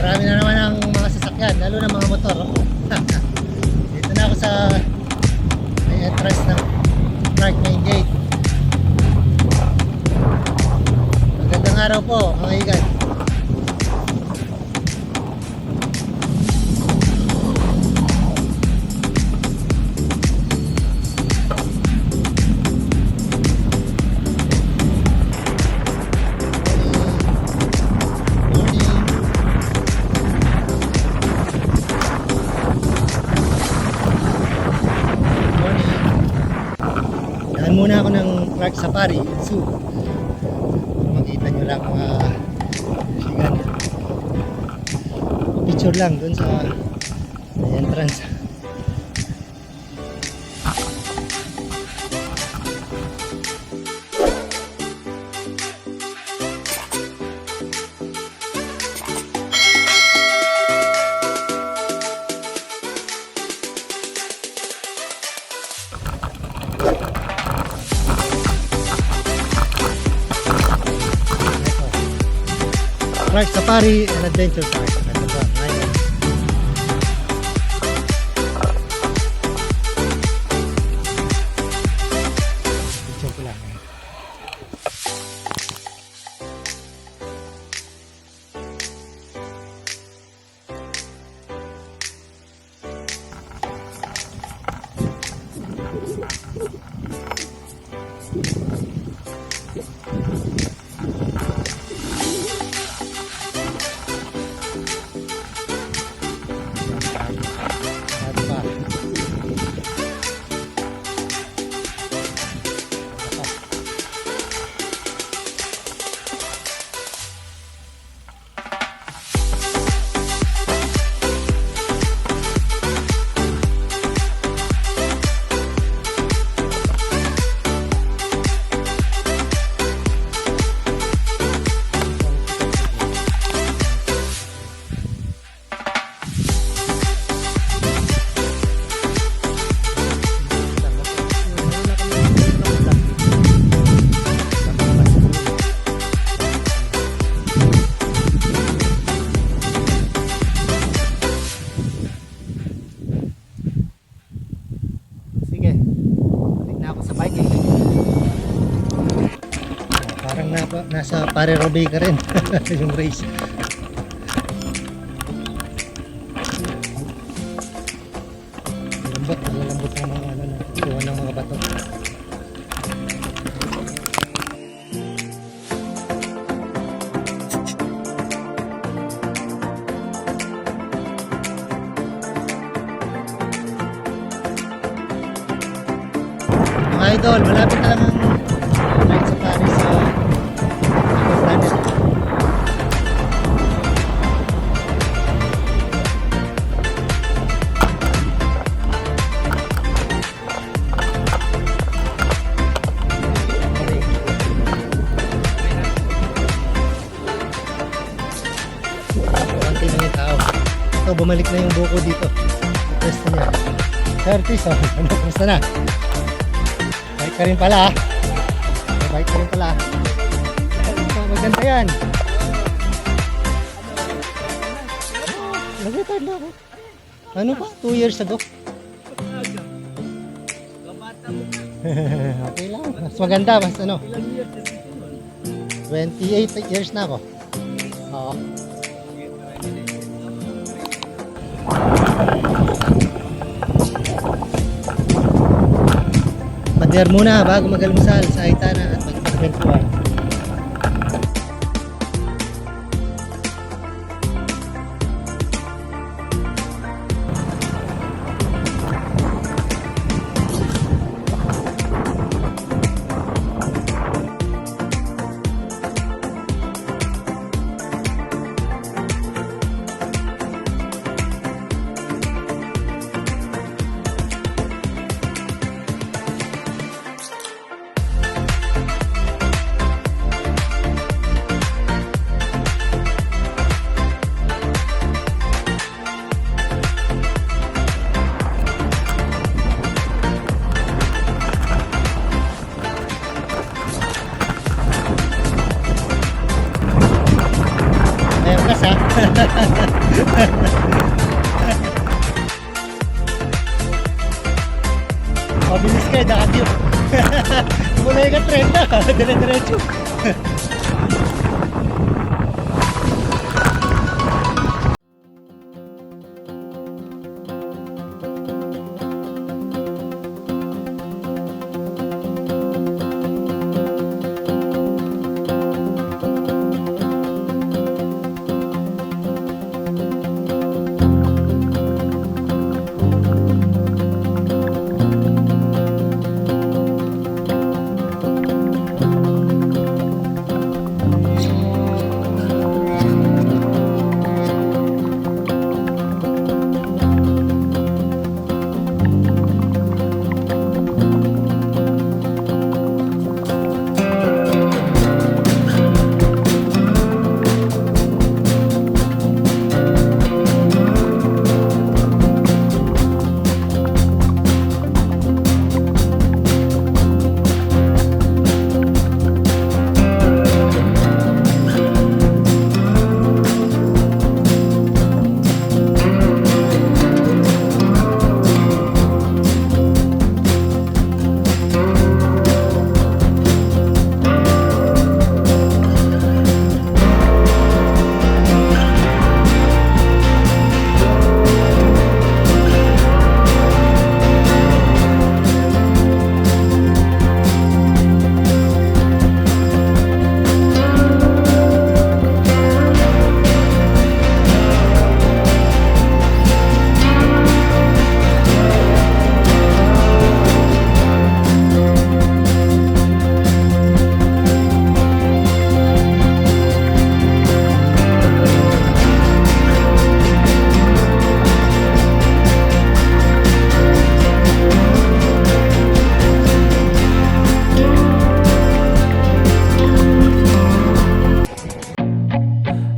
Marami na naman ang mga sasakyan, lalo na mga motor. Dito na ako sa may entrance ng Park Main Gate. Magandang araw po mga higan. Muna ako ng Clark Safari Zoo. Makita nyo lang mga sigan. Picture lang dun sa entrance. Clark Safari and Adventure Park. Ito ba? Ngayon. Picture ko lang. Parang nasa Pare-Robe ka rin yung race. Lambot ng mga tuwa ng mga bato. Mga idol, malapit na lang ang Clark Safari sa planet. Konti na yung tao. Ito, bumalik na yung buko dito. Pwesto niya. Sir Chris, ano, kumusta na? Bike ka rin pala. Bike ka rin pala. Maganda yan. Nag-retard na ako. Ano pa? 2 years ago. Okay lang. Mas maganda. Mas ano. 28 years na ako. Oo. Pader muna bago mag-almusal sa Aitana at magpagkwentuhan. malakas ha. Mabilis ka, dati yun. Mulay ka 30, dire-diretso.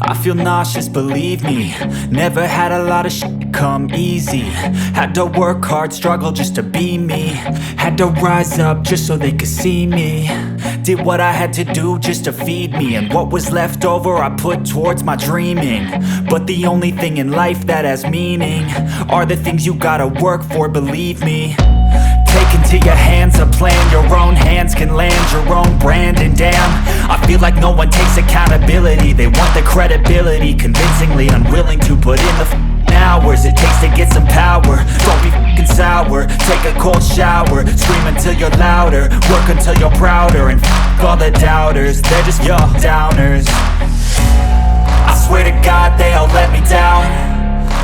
I feel nauseous, believe me. Never had a lot of shit come easy. Had to work hard, struggle just to be me. Had to rise up just so they could see me. Did what I had to do just to feed me. And what was left over I put towards my dreaming. But the only thing in life that has meaning are the things you gotta work for, believe me. Take into your hands a plan. Your own hands can land your own brand. And damn, I feel like no one takes accountability. They want the credibility, convincingly unwilling to put in the hours it takes to get some power. Don't be f***ing sour. Take a cold shower. Scream until you're louder. Work until you're prouder. And f*** all the doubters, they're just your downers. I swear to God they all let me down.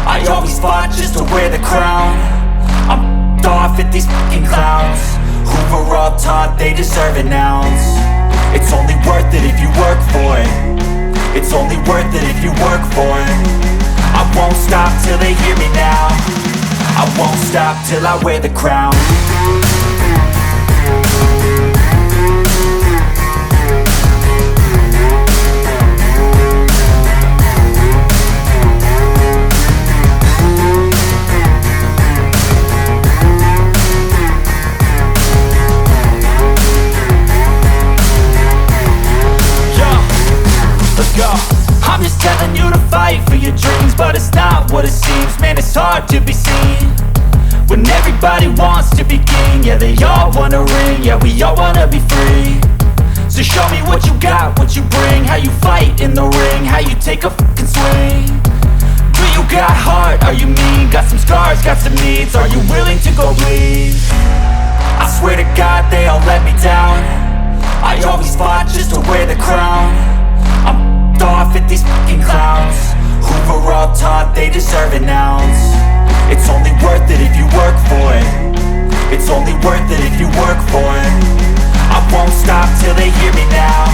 I always fought just to wear the crown. I'm off at these fucking clowns who were all taught they deserve an ounce. It's only worth it if you work for it. It's only worth it if you work for it. I won't stop till they hear me now. I won't stop till I wear the crown. I'm just telling you to fight for your dreams, but it's not what it seems. Man, it's hard to be seen when everybody wants to be king. Yeah, they all wanna ring, yeah, we all wanna be free. So show me what you got, what you bring, how you fight in the ring, how you take a fucking swing. Do you got heart, are you mean? Got some scars, got some needs, are you willing to go bleed? I swear to God they all let me down. I always fought just to wear the crown. I'm off at these fucking clowns who were all taught they deserve an ounce. It's only worth it if you work for it. It's only worth it if you work for it. I won't stop till they hear me now.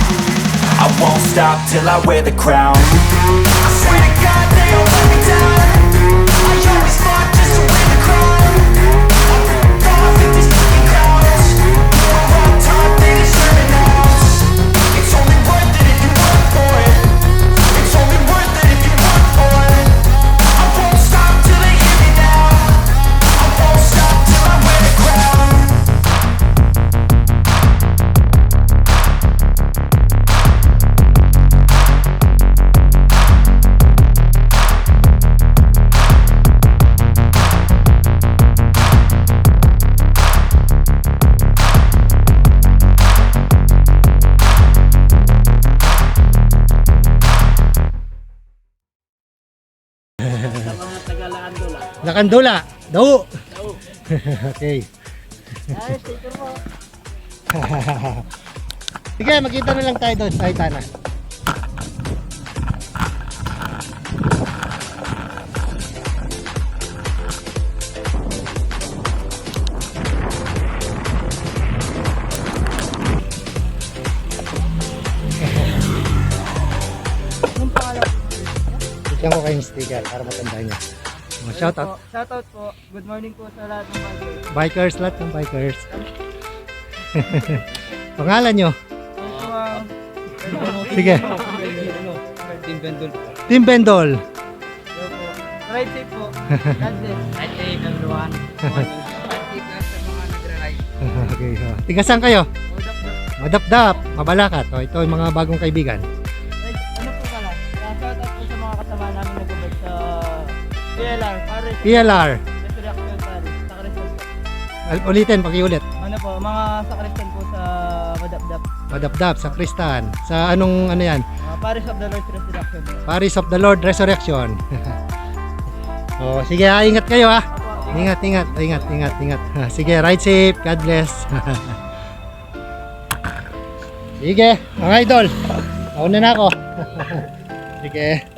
I won't stop till I wear the crown. I swear to God they all let me down. I always fought just to wear the crown. I'm off at these fucking clowns who were all taught they deserve an ounce. It's only worth it if you work for it. It's only worth it if you work for it. I won't stop till they hear me now. I won't stop till I wear the crown. Lakandula. Daw. Okay. Ay, sticker mo. Sige, makita na lang tayo doon sa Aitana. Yung pangalan. Bigyan ko kayong sticker para matandaan niya. Shoutout. Shoutout po. Good morning po sa lahat ng mga Bikers, lahat ng bikers. Pangalan nyo? Sige. Team Bendol. Team Bendol. Ride safe po. God bless. Ride safe everyone. Ride safe lang sa mga nagra-ride. Okay. Tiga saan kayo? Hold up na. Madapdap, Mabalacat. O, ito yung mga bagong kaibigan. Ano po pala? Shoutout po sa mga kasama namin nag-bike sa PLR. Paris. PLR. Resurrection Paris. Sa Kristan po. Ulitin, pakiulit. Ano po? Mga sa Kristan po sa Madapdap. Madapdap, sa Kristan. Sa anong ano yan? Paris of the Lord's Resurrection. Paris of the Lord Resurrection. Oh, sige, ingat kayo ha. Ingat. Sige, ride safe. God bless. Sige, mga idol. Nauna na ako. Sige.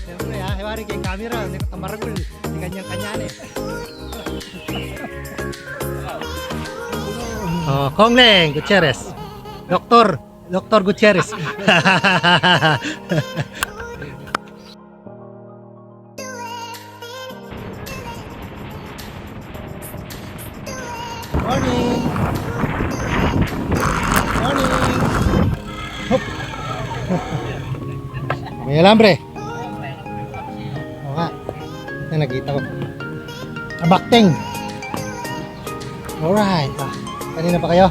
Siyempre ha, hiwari kayong camera, hindi ko tamaragul, hindi kanyang-kanyaan eh. Oh, Kongleng Gutierrez. Dr. Gutierrez. Morning. Hop. May alambre. Oo nga. Ito nakita ko. Abakteng. Alright. Kanina pa kayo?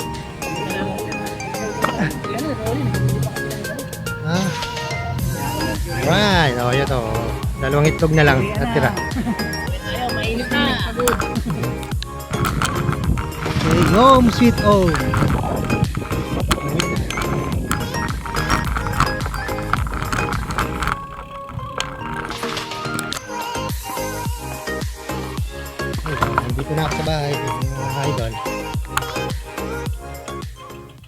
Alright. O, yun to. Dalawang itlog na lang natira. Ayaw, mainit na. Pagod. Okay, home sweet home. Nandito na ako sa bahay.